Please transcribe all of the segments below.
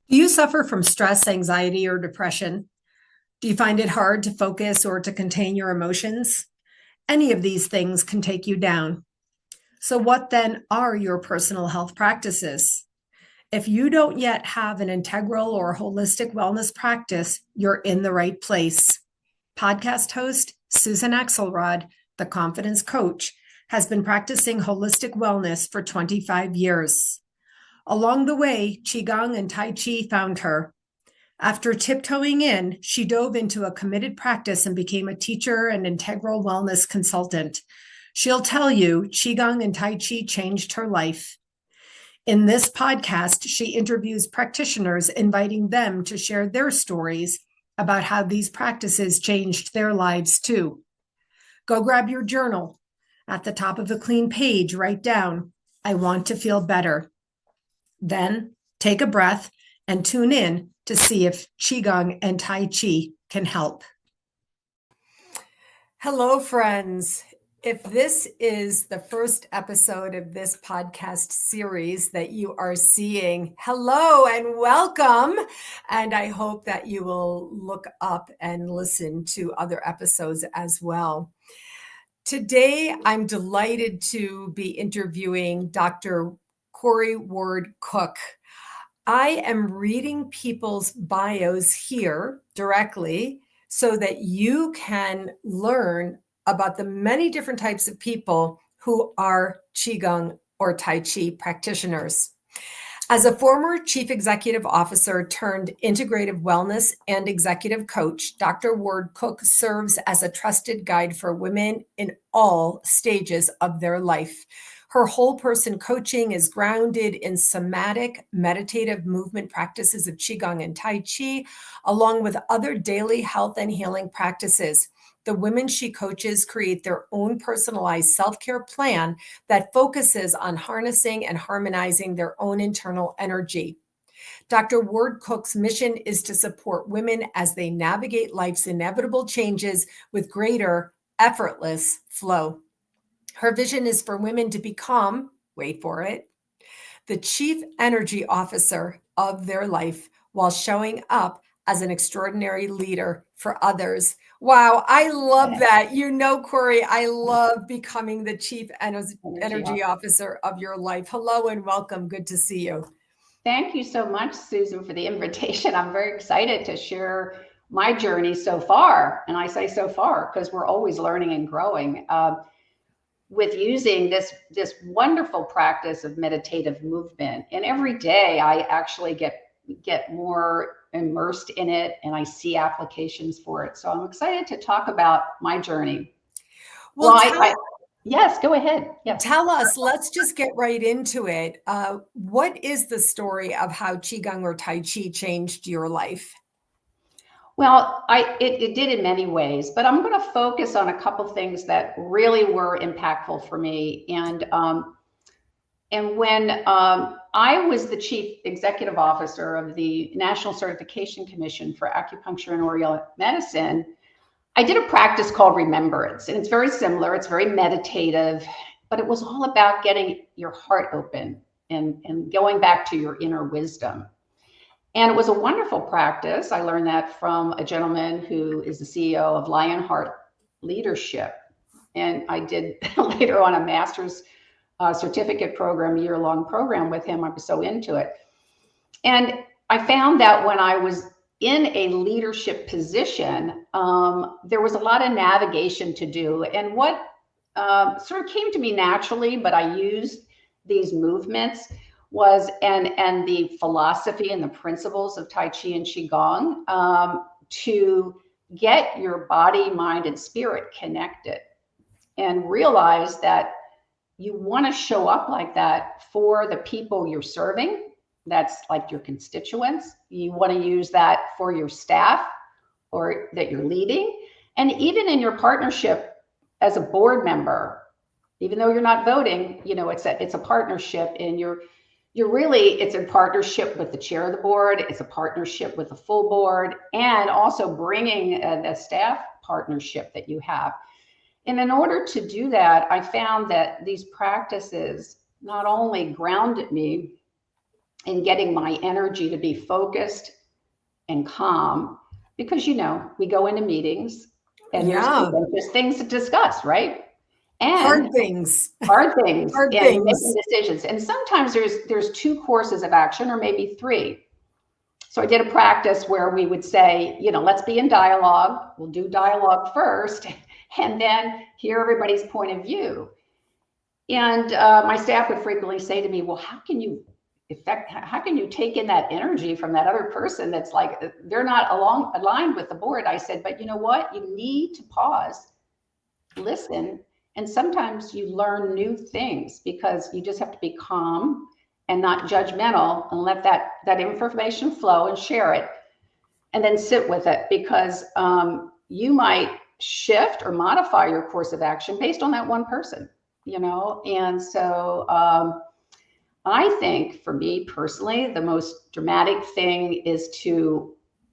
Do you suffer from stress, anxiety, or depression? Do you find it hard to focus or to contain your emotions? Any of these things can take you down. So, what then are your personal health practices? If you don't yet have an integral or holistic wellness practice, you're in the right place. Podcast host Susan Axelrod, the confidence coach, has been practicing holistic wellness for 25 years. Along the way, Qigong and Tai Chi found her. After tiptoeing in, she dove into a committed practice and became a teacher and integral wellness consultant. She'll tell you Qigong and Tai Chi changed her life. In this podcast, she interviews practitioners, inviting them to share their stories about how these practices changed their lives too. Go grab your journal. At the top of a clean page, write down, "I want to feel better." Then take a breath and tune in to see if Qigong and Tai Chi can help. Hello, friends. If this is the first episode of this podcast series that you are seeing, hello and welcome. And I hope that you will look up and listen to other episodes as well. Today, I'm delighted to be interviewing Dr. Kory Ward-Cook. I am reading people's bios here directly so that you can learn about the many different types of people who are Qigong or Tai Chi practitioners. As a former chief executive officer turned integrative wellness and executive coach, Dr. Ward-Cook serves as a trusted guide for women in all stages of their life. Her whole person coaching is grounded in somatic, meditative movement practices of Qigong and Tai Chi, along with other daily health and healing practices. The women she coaches create their own personalized self-care plan that focuses on harnessing and harmonizing their own internal energy. Dr. Ward-Cook's mission is to support women as they navigate life's inevitable changes with greater effortless flow. Her vision is for women to become, wait for it, the chief energy officer of their life while showing up as an extraordinary leader for others. Wow, I love that. You know, Kory, I love becoming the chief energy officer of your life. Hello and welcome. Good to see you. Thank you so much, Susan, for the invitation. I'm very excited to share my journey so far. And I say so far because we're always learning and growing. With using this wonderful practice of meditative movement. And every day I actually get more immersed in it and I see applications for it. So I'm excited to talk about my journey. Well, yes, go ahead. Yes. Tell us, let's just get right into it. What is the story of how Qigong or Tai Chi changed your life? Well, it did in many ways, but I'm going to focus on a couple things that really were impactful for me. And when I was the chief executive officer of the National Certification Commission for Acupuncture and Oriental Medicine, I did a practice called Remembrance, and it's very similar. It's very meditative, but it was all about getting your heart open and going back to your inner wisdom. And it was a wonderful practice. I learned that from a gentleman who is the CEO of Lionheart Leadership. And I did later on a master's certificate program, year-long program with him. I was so into it. And I found that when I was in a leadership position, there was a lot of navigation to do. And what sort of came to me naturally, but I used these movements was, and the philosophy and the principles of Tai Chi and Qigong to get your body, mind, and spirit connected and realize that you want to show up like that for the people you're serving. That's like your constituents. You want to use that for your staff or that you're leading. And even in your partnership as a board member, even though you're not voting, you know, it's a partnership, and it's in partnership with the chair of the board. It's a partnership with the full board, and also bringing the staff partnership that you have. And in order to do that, I found that these practices not only grounded me in getting my energy to be focused and calm, because we go into meetings and there's things to discuss, right? And hard things and making decisions. And sometimes there's 2 courses of action, or maybe 3. So I did a practice where we would say, let's be in dialogue. We'll do dialogue first, and then hear everybody's point of view. And my staff would frequently say to me, well, how can you take in that energy from that other person that's like, they're not aligned with the board? I said, but you know what? You need to pause, listen, and sometimes you learn new things, because you just have to be calm and not judgmental, and let that information flow and share it, and then sit with it, because you might shift or modify your course of action based on that one person, and so I think, for me personally, the most dramatic thing is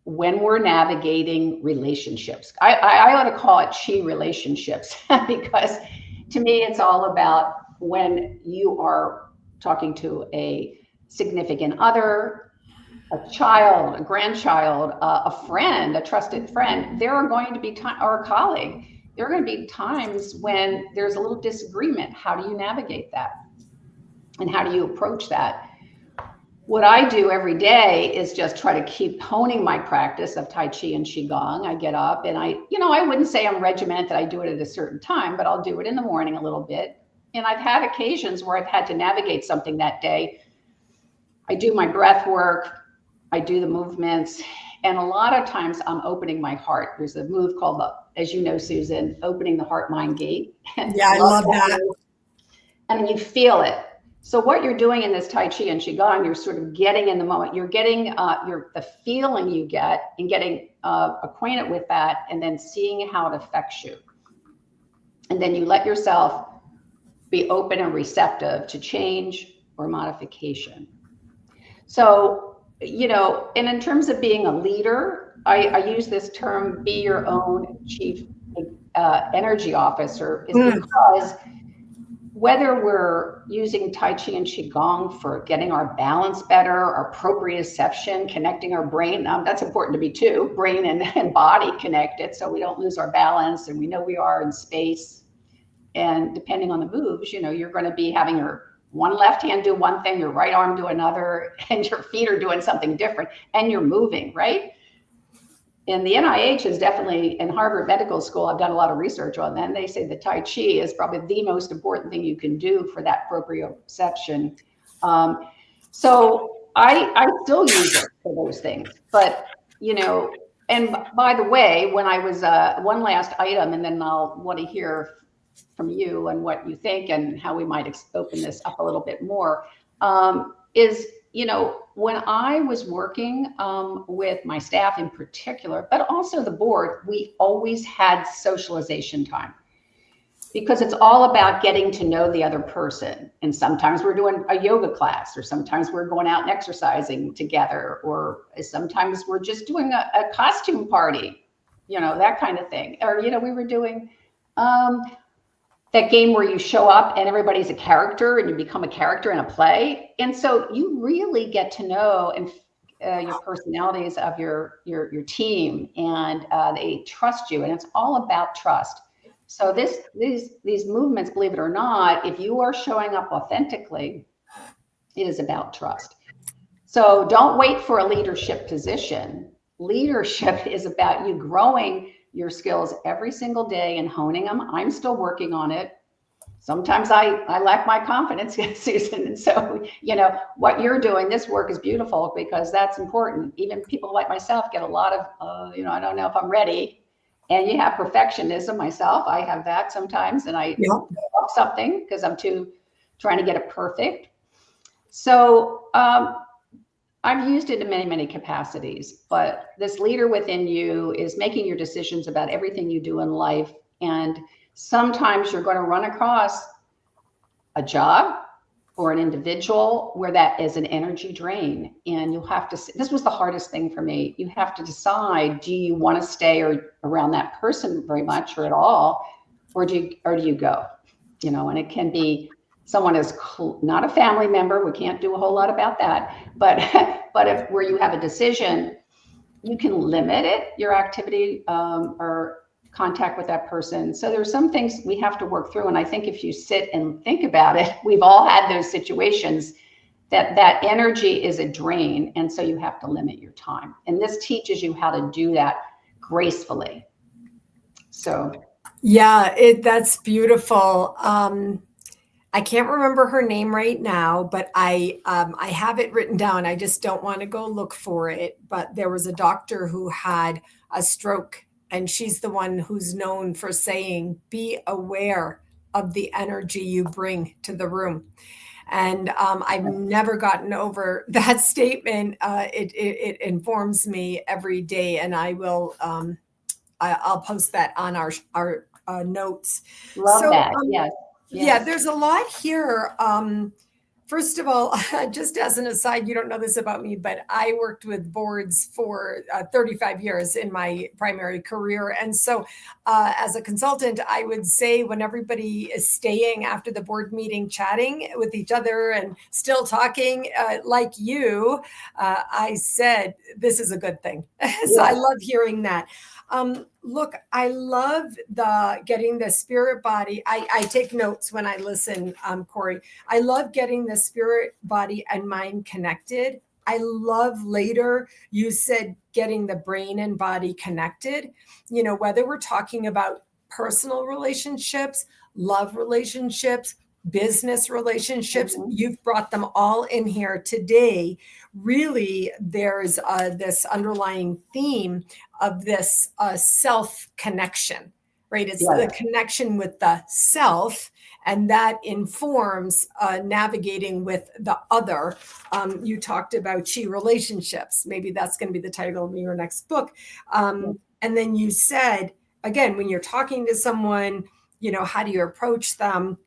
when we're navigating relationships. I ought to call it Qi relationships, because to me, it's all about when you are talking to a significant other, a child, a grandchild, a friend, a trusted friend. There are going to be or a colleague. There are going to be times when there's a little disagreement. How do you navigate that? And how do you approach that? What I do every day is just try to keep honing my practice of Tai Chi and Qigong. I get up and I wouldn't say I'm regimented. I do it at a certain time, but I'll do it in the morning a little bit. And I've had occasions where I've had to navigate something that day. I do my breath work, I do the movements, and a lot of times I'm opening my heart. There's a move called, as you know, Susan, opening the heart-mind gate. Yeah, I love that. And you feel it. So what you're doing in this Tai Chi and Qigong, you're sort of getting in the moment. You're getting the feeling you get, and getting acquainted with that, and then seeing how it affects you. And then you let yourself be open and receptive to change or modification. So, and in terms of being a leader, I use this term, be your own chief energy officer, is because whether we're using Tai Chi and Qigong for getting our balance better, our proprioception, connecting our brain, that's important to me too, brain and body connected, so we don't lose our balance and we know we are in space. And depending on the moves, you're going to be having your one left hand do one thing, your right arm do another, and your feet are doing something different, and you're moving, right? And the NIH is definitely, in Harvard Medical School, I've done a lot of research on that, and they say the Tai Chi is probably the most important thing you can do for that proprioception. So I still use it for those things, but, and by the way, when I was, one last item, and then I'll want to hear from you and what you think and how we might open this up a little bit more, is, when I was working with my staff in particular, but also the board, we always had socialization time, because it's all about getting to know the other person. And sometimes we're doing a yoga class, or sometimes we're going out and exercising together, or sometimes we're just doing a costume party, that kind of thing. Or, we were doing that game where you show up and everybody's a character and you become a character in a play. And so you really get to know your personalities of your team, and they trust you, and it's all about trust. So these movements, believe it or not, if you are showing up authentically, it is about trust. So don't wait for a leadership position. Leadership is about you growing your skills every single day and honing them. I'm still working on it. Sometimes I lack my confidence, Susan. And so, what you're doing, this work is beautiful, because that's important. Even people like myself get a lot of, I don't know if I'm ready. And you have perfectionism. Myself, I have that sometimes, and I up something because I'm trying to get it perfect. So I've used it in many, many capacities, but this leader within you is making your decisions about everything you do in life. And sometimes you're going to run across a job or an individual where that is an energy drain. And you'll have to, this was the hardest thing for me. You have to decide, do you want to stay around that person very much or at all, or do you go, and it can be someone is not a family member, we can't do a whole lot about that, but if where you have a decision, you can limit it, your activity or contact with that person. So there's some things we have to work through. And I think if you sit and think about it, we've all had those situations that energy is a drain. And so you have to limit your time. And this teaches you how to do that gracefully. So. Yeah, that's beautiful. I can't remember her name right now, but I have it written down. I just don't want to go look for it. But there was a doctor who had a stroke, and she's the one who's known for saying, be aware of the energy you bring to the room. And I've never gotten over that statement. It informs me every day, and I'll post that on our notes. Love that. Yes. Yeah, there's a lot here. First of all, just as an aside, you don't know this about me, but I worked with boards for 35 years in my primary career. And so as a consultant, I would say when everybody is staying after the board meeting, chatting with each other and still talking like you, I said, this is a good thing. So I love hearing that. Look, I love getting the spirit body. I take notes when I listen, Kory. I love getting the spirit body and mind connected. I love later you said getting the brain and body connected, whether we're talking about personal relationships, love relationships, business relationships, you've brought them all in here today. Really, there's this underlying theme of this self-connection, right? It's the connection with the self, and that informs navigating with the other. You talked about chi relationships. Maybe that's going to be the title of your next book. And then you said, again, when you're talking to someone, how do you approach them?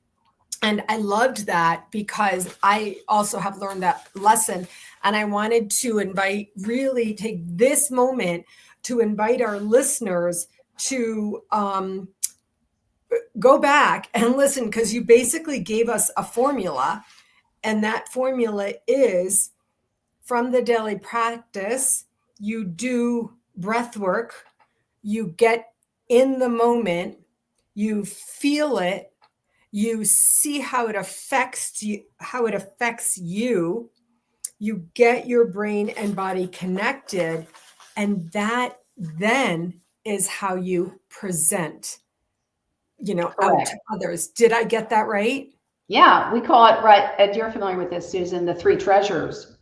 And I loved that because I also have learned that lesson. And I wanted to really take this moment to invite our listeners to go back and listen, because you basically gave us a formula. And that formula is from the daily practice, you do breath work, you get in the moment, you feel it, you see how it affects you, you get your brain and body connected, and that then is how you present, out to others. Did I get that right? Yeah, we call it, right, and you're familiar with this, Susan, the 3 treasures.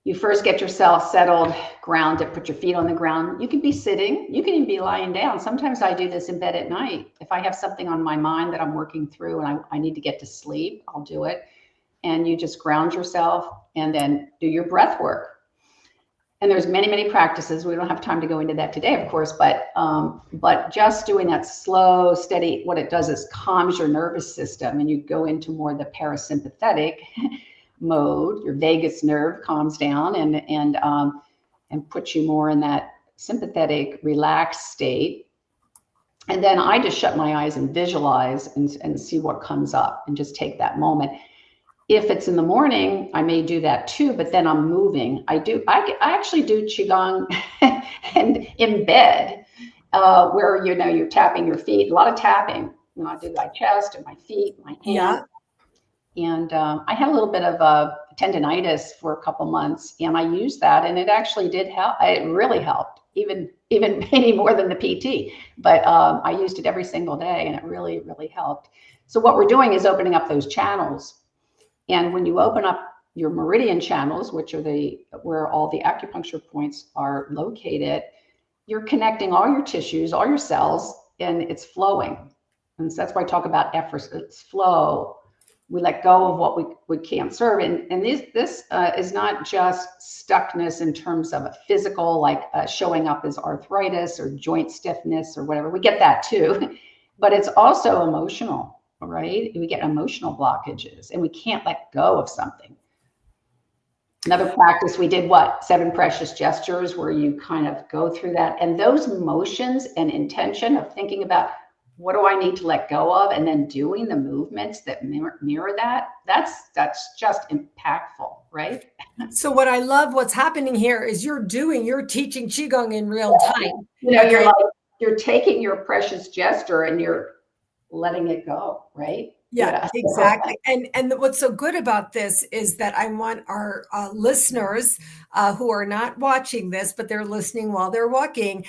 You first get yourself settled, grounded, put your feet on the ground. You can be sitting, you can even be lying down. Sometimes I do this in bed at night. If I have something on my mind that I'm working through and I need to get to sleep, I'll do it. And you just ground yourself and then do your breath work. And there's many, many practices. We don't have time to go into that today, of course, but just doing that slow, steady, what it does is calms your nervous system, and you go into more the parasympathetic mode. Your vagus nerve calms down and puts you more in that sympathetic, relaxed state. And then I just shut my eyes and visualize and see what comes up and just take that moment. If it's in the morning, I may do that too, but then I'm moving. I actually do Qigong and in bed, where, you're tapping your feet, a lot of tapping. I do my chest and my feet, my hands. Yeah. And I had a little bit of tendonitis for a couple months, and I used that, and it actually did help. It really helped, even maybe more than the PT. But I used it every single day, and it really, really helped. So what we're doing is opening up those channels. And when you open up your meridian channels, which are where all the acupuncture points are located, you're connecting all your tissues, all your cells, and it's flowing. And so that's why I talk about effortless flow. We let go of what we can't serve. And this is not just stuckness in terms of a physical, like showing up as arthritis or joint stiffness or whatever. We get that too, but it's also emotional. Right? We get emotional blockages and we can't let go of something. Another practice we did, 7 precious gestures, where you kind of go through that. And those emotions and intention of thinking about what do I need to let go of, and then doing the movements that mirror that, that's just impactful, right? So what I love what's happening here is you're teaching Qigong in real time. You're you're taking your precious gesture and you're letting it go, right? Yeah, exactly. And what's so good about this is that I want our listeners who are not watching this, but they're listening while they're walking,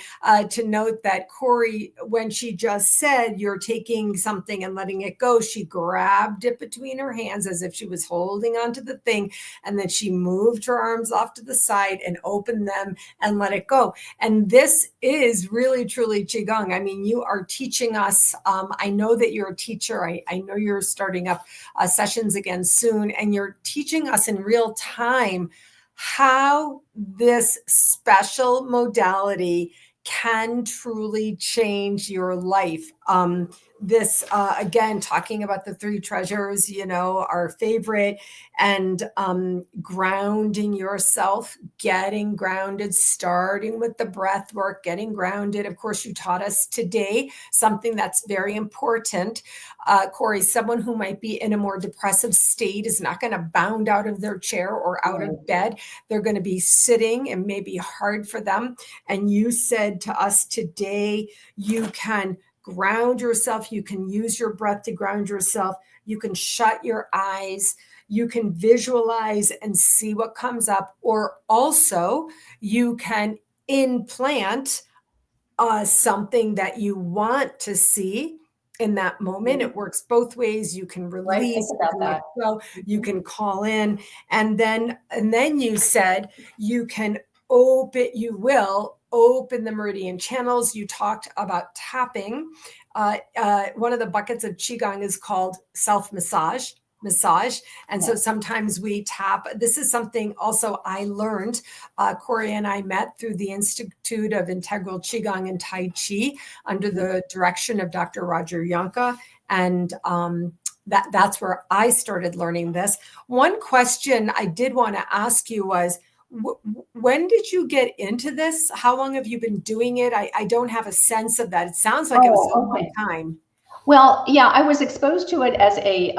to note that Kory, when she just said you're taking something and letting it go, she grabbed it between her hands as if she was holding onto the thing, and then she moved her arms off to the side and opened them and let it go. And this is really, truly Qigong. I mean, you are teaching us. I know that you're a teacher. I know you're starting up sessions again soon, and you're teaching us in real time how this special modality can truly change your life. This again, talking about the three treasures, our favorite, and grounding yourself, getting grounded, starting with the breath work, getting grounded. Of course, you taught us today something that's very important. Kory, someone who might be in a more depressive state is not going to bound out of their chair or out of bed. They're going to be sitting, and may be hard for them. And you said to us today, you can ground yourself. You can use your breath to ground yourself. You can shut your eyes. You can visualize and see what comes up. Or also, you can implant something that you want to see in that moment. It works both ways. You can release, about that. You can call in, and then you said you can open the meridian channels. You talked about tapping. One of the buckets of Qigong is called self-massage. And so sometimes we tap. This is something also I learned. Kory and I met through the Institute of Integral Qigong and Tai Chi under the direction of Dr. Roger Yanka. And that's where I started learning this. One question I did want to ask you was, when did you get into this? How long have you been doing it? I don't have a sense of that. It sounds like it was a long time. Well, yeah, I was exposed to it as a,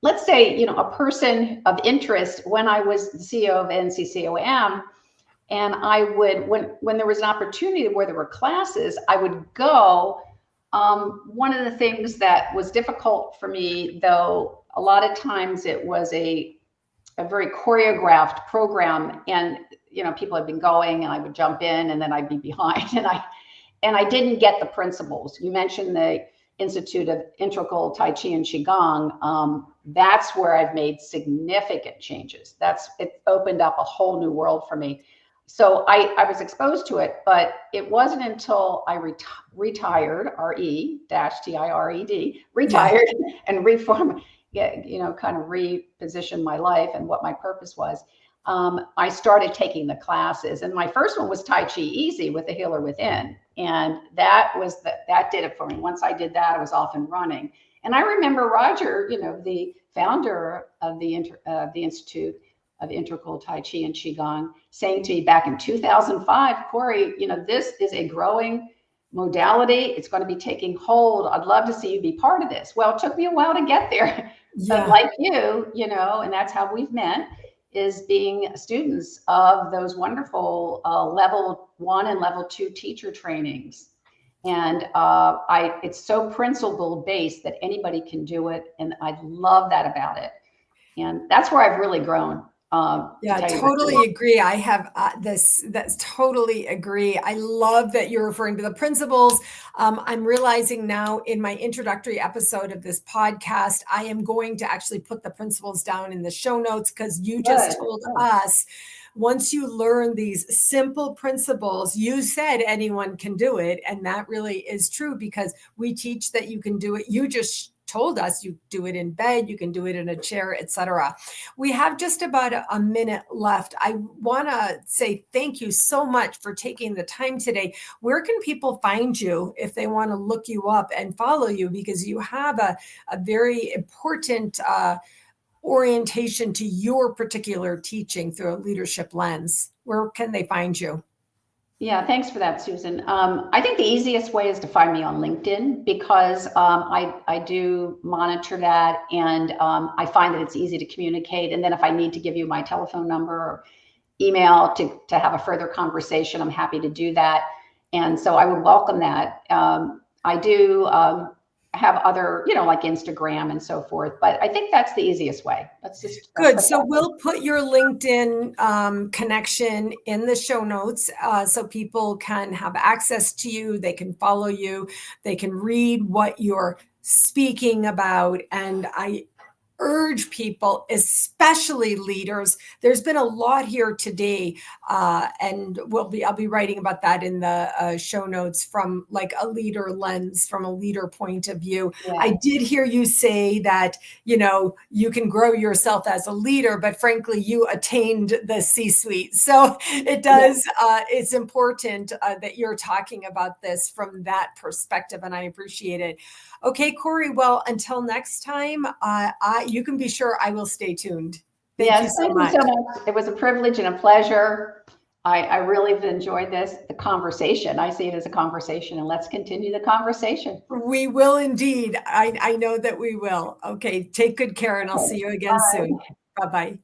let's say, a person of interest when I was the CEO of NCCOM. And I would, when there was an opportunity where there were classes, I would go. One of the things that was difficult for me, though, a lot of times it was a very choreographed program, and people had been going, and I would jump in, and then I'd be behind, and I didn't get the principles. You mentioned the Institute of Integral Tai Chi and Qigong. That's where I've made significant changes. It opened up a whole new world for me. So I was exposed to it, but it wasn't until I retired, R-E-T-I-R-E-D, retired, and reformed, kind of repositioned my life and what my purpose was. I started taking the classes, and my first one was Tai Chi Easy with the Healer Within. And that did it for me. Once I did that, I was off and running. And I remember Roger, the founder of the Institute of Integral Tai Chi and Qigong, saying to me back in 2005, Kory, this is a growing modality. It's going to be taking hold. I'd love to see you be part of this. Well, it took me a while to get there. But like you, and that's how we've met, is being students of those wonderful level 1 and level 2 teacher trainings. And it's so principle based that anybody can do it. And I love that about it. And that's where I've really grown. Totally agree. I have that's totally agree. I love that you're referring to the principles. I'm realizing now in my introductory episode of this podcast, I am going to actually put the principles down in the show notes, because you just told us, once you learn these simple principles, you said anyone can do it. And that really is true, because we teach that you can do it. You just told us you do it in bed, you can do it in a chair, etc. We have just about a minute left. I want to say thank you so much for taking the time today. Where can people find you if they want to look you up and follow you? Because you have a very important orientation to your particular teaching through a leadership lens. Where can they find you? Yeah, thanks for that, Susan. I think the easiest way is to find me on LinkedIn because I do monitor that, and I find that it's easy to communicate. And then if I need to give you my telephone number or email to have a further conversation, I'm happy to do that. And so I would welcome that. I do have other, like Instagram and so forth, but I think that's the easiest way. Let's Good. put So that. we'll put your LinkedIn connection in the show notes so people can have access to you. They can follow you. They can read what you're speaking about. And I urge people, especially leaders. There's been a lot here today, and I'll be writing about that in the show notes from like a leader lens, from a leader point of view. Yeah. I did hear you say that you can grow yourself as a leader, but frankly, you attained the C-suite. So it does. Yeah. It's important that you're talking about this from that perspective, and I appreciate it. Okay, Kory, well, until next time, you can be sure I will stay tuned. Thank you so much. It was a privilege and a pleasure. I really have enjoyed the conversation. I see it as a conversation, and let's continue the conversation. We will indeed. I know that we will. Okay, take good care, and I'll see you again soon. Bye-bye.